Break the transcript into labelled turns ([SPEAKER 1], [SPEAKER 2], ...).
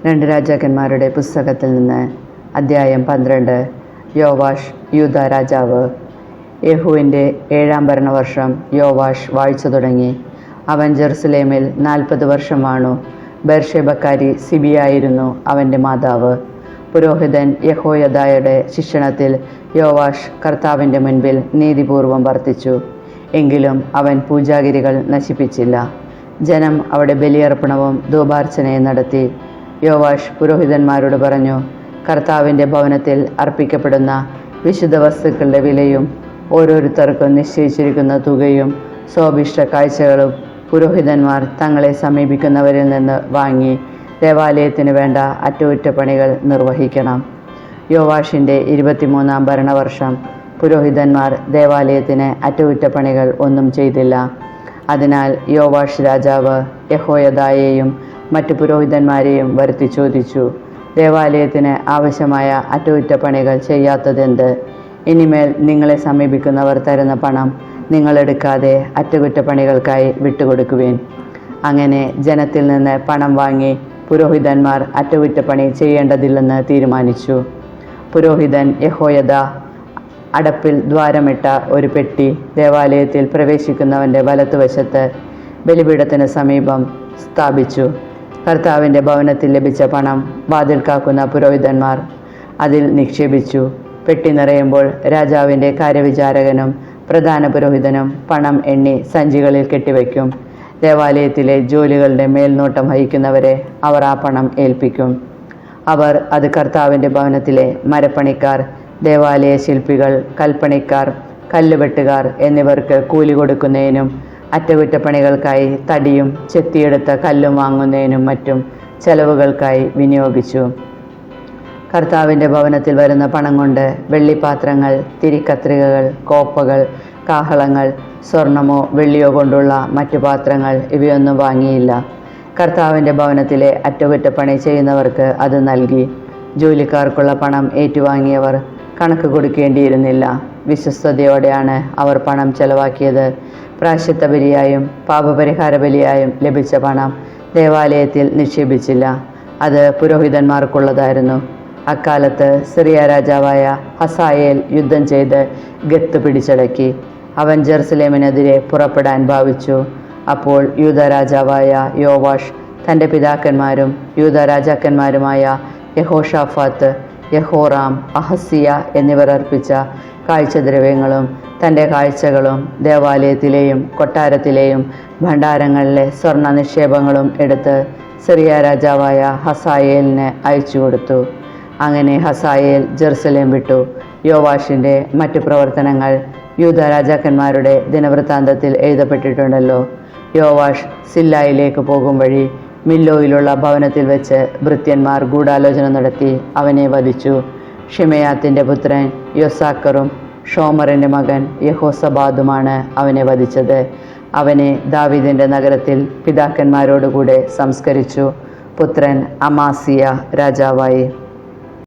[SPEAKER 1] രണ്ട് രാജാക്കന്മാരുടെ പുസ്തകത്തിൽ നിന്ന് അദ്ധ്യായം 12. യോവാഷ് യൂദ രാജാവ്. യേഹൂവിൻ്റെ 7-ാം ഭരണവർഷം യോവാഷ് വാഴ്ച തുടങ്ങി. അവൻ ജെറുസലേമിൽ 40 വർഷം വാണു. ബേർഷേബക്കാരി സിബിയായിരുന്നു അവൻ്റെ മാതാവ്. പുരോഹിതൻ യഹോയദായുടെ ശിക്ഷണത്തിൽ യോവാഷ് കർത്താവിൻ്റെ മുൻപിൽ നീതിപൂർവം വർത്തിച്ചു. എങ്കിലും അവൻ പൂജാഗിരികൾ നശിപ്പിച്ചില്ല. ജനം അവിടെ ബലിയർപ്പണവും ധൂപാർച്ചനയും നടത്തി. യോവാഷ് പുരോഹിതന്മാരോട് പറഞ്ഞു, കർത്താവിൻ്റെ ഭവനത്തിൽ അർപ്പിക്കപ്പെടുന്ന വിശുദ്ധ വസ്തുക്കളുടെ വിലയും ഓരോരുത്തർക്കും നിശ്ചയിച്ചിരിക്കുന്ന തുകയും സ്വഭിഷ്ട കാഴ്ചകളും പുരോഹിതന്മാർ തങ്ങളെ സമീപിക്കുന്നവരിൽ നിന്ന് വാങ്ങി ദേവാലയത്തിന് വേണ്ട അറ്റകുറ്റപ്പണികൾ നിർവഹിക്കണം. യോവാഷിൻ്റെ 23-ാം ഭരണവർഷം പുരോഹിതന്മാർ ദേവാലയത്തിന് അറ്റകുറ്റപ്പണികൾ ഒന്നും ചെയ്തില്ല. അതിനാൽ യോവാഷ് രാജാവ് യഹോയദായെയും മറ്റു പുരോഹിതന്മാരെയും വരുത്തി ചോദിച്ചു, ദേവാലയത്തിന് ആവശ്യമായ അറ്റകുറ്റപ്പണികൾ ചെയ്യാത്തതെന്ത്? ഇനിമേൽ നിങ്ങളെ സമീപിക്കുന്നവർ തരുന്ന പണം നിങ്ങളെടുക്കാതെ അറ്റകുറ്റപ്പണികൾക്കായി വിട്ടുകൊടുക്കുവിൻ. അങ്ങനെ ജനത്തിൽ നിന്ന് പണം വാങ്ങി പുരോഹിതന്മാർ അറ്റകുറ്റപ്പണി ചെയ്യേണ്ടതില്ലെന്ന് തീരുമാനിച്ചു. പുരോഹിതൻ യഹോയദ അടപ്പിൽ ദ്വാരമിട്ട ഒരു പെട്ടി ദേവാലയത്തിൽ പ്രവേശിക്കുന്നവൻ്റെ വലത്തുവശത്ത് ബലിപീഠത്തിന് സമീപം സ്ഥാപിച്ചു. കർത്താവിൻ്റെ ഭവനത്തിൽ ലഭിച്ച പണം വാതിൽ കാക്കുന്ന പുരോഹിതന്മാർ അതിൽ നിക്ഷേപിച്ചു. പെട്ടി നിറയുമ്പോൾ രാജാവിൻ്റെ കാര്യവിചാരകനും പ്രധാന പുരോഹിതനും പണം എണ്ണി സഞ്ചികളിൽ കെട്ടിവെക്കും. ദേവാലയത്തിലെ ജോലികളുടെ മേൽനോട്ടം വഹിക്കുന്നവരെ അവർ ആ പണം ഏൽപ്പിക്കും. അവർ അത് കർത്താവിൻ്റെ ഭവനത്തിലെ മരപ്പണിക്കാർ, ദേവാലയ ശില്പികൾ, കൽപ്പണിക്കാർ, കല്ലുവെട്ടുകാർ എന്നിവർക്ക് കൂലി കൊടുക്കുന്നതിനും അറ്റകുറ്റപ്പണികൾക്കായി തടിയും ചെത്തിയെടുത്ത കല്ലും വാങ്ങുന്നതിനും മറ്റും ചെലവുകൾക്കായി വിനിയോഗിച്ചു. കർത്താവിൻ്റെ ഭവനത്തിൽ വരുന്ന പണം കൊണ്ട് വെള്ളിപ്പാത്രങ്ങൾ, തിരിക്കത്രികകൾ, കോപ്പകൾ, കാഹളങ്ങൾ, സ്വർണമോ വെള്ളിയോ കൊണ്ടുള്ള മറ്റു പാത്രങ്ങൾ ഇവയൊന്നും വാങ്ങിയില്ല. കർത്താവിൻ്റെ ഭവനത്തിലെ അറ്റകുറ്റപ്പണി ചെയ്യുന്നവർക്ക് അത് നൽകി. ജോലിക്കാർക്കുള്ള പണം ഏറ്റുവാങ്ങിയവർ കണക്ക് കൊടുക്കേണ്ടിയിരുന്നില്ല. വിശ്വസ്തയോടെയാണ് അവർ പണം ചെലവാക്കിയത്. പ്രായശ്ചിത്ത ബലിയായും പാപപരിഹാര ബലിയായും ലഭിച്ച പണം ദേവാലയത്തിൽ നിക്ഷേപിച്ചില്ല. അത് പുരോഹിതന്മാർക്കുള്ളതായിരുന്നു. അക്കാലത്ത് സിറിയ രാജാവായ ഹസായേൽ യുദ്ധം ചെയ്ത് ഗത്ത് പിടിച്ചടക്കി. അവൻ ജെറുസലേമിനെതിരെ പുറപ്പെടാൻ ഭാവിച്ചു. അപ്പോൾ യൂദ രാജാവായ യോവാഷ് തൻ്റെ പിതാക്കന്മാരും യൂദ രാജാക്കന്മാരുമായ യഹോഷാഫാത്ത്, യഹോറാം, അഹസിയ എന്നിവർ അർപ്പിച്ച കാഴ്ചദ്രവ്യങ്ങളും തൻ്റെ കാഴ്ചകളും ദേവാലയത്തിലെയും കൊട്ടാരത്തിലെയും ഭണ്ഡാരങ്ങളിലെ സ്വർണ്ണ നിക്ഷേപങ്ങളും എടുത്ത് സിറിയ രാജാവായ ഹസായേലിന് അയച്ചു കൊടുത്തു. അങ്ങനെ ഹസായേൽ ജെറുസലേം വിട്ടു. യോവാഷിൻ്റെ മറ്റു പ്രവർത്തനങ്ങൾ യൂദ രാജാക്കന്മാരുടെ ദിനവൃത്താന്തത്തിൽ എഴുതപ്പെട്ടിട്ടുണ്ടല്ലോ. യോവാഷ് സില്ലായിലേക്ക് പോകും വഴി മില്ലോയിലുള്ള ഭവനത്തിൽ വെച്ച് ഭൃത്യന്മാർ ഗൂഢാലോചന നടത്തി അവനെ വധിച്ചു. ഷിമെയാത്തിൻ്റെ പുത്രൻ യൊസാക്കറും ഷോമറിൻ്റെ മകൻ യഹോസബാദുമാണ് അവനെ വധിച്ചത്. അവനെ ദാവീദിൻ്റെ നഗരത്തിൽ പിതാക്കന്മാരോടുകൂടെ സംസ്കരിച്ചു. പുത്രൻ അമാസിയ രാജാവായി.